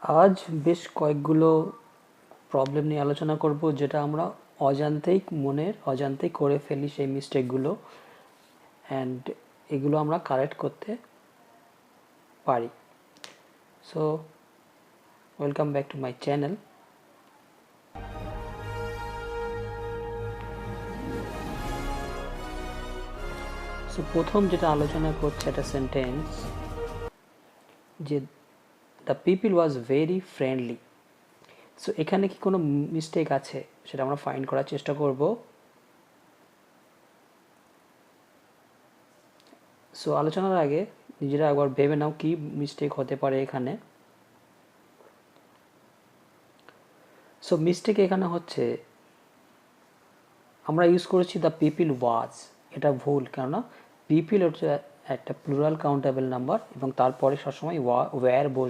আজ বেশ কয়েকগুলো প্রবলেম নিয়ে আলোচনা করব যেটা আমরা অজান্তেই করে ফেলি সেই মিস্টেকগুলো, অ্যান্ড এগুলো আমরা কারেক্ট করতে পারি। So welcome back to my channel. So প্রথম যেটা আলোচনা করছে একটা সেন্টেন্স, যে the people was very friendly. So এখানে কি কোনো মিস্টেক আছে সেটা আমরা ফাইন্ড করার চেষ্টা করব। সো আলোচনার আগে নিজেরা একবার ভেবে নাও কি মিস্টেক হতে পারে এখানে। সো মিস্টেক এখানে হচ্ছে আমরা ইউজ করেছি দ্য পিপল ওয়াজ, এটা ভুল, কেননা পিপল হচ্ছে একটা প্লুরাল কাউন্টেবল নাম্বার এবং তারপরে সবসময় ওয়্যার বসবে।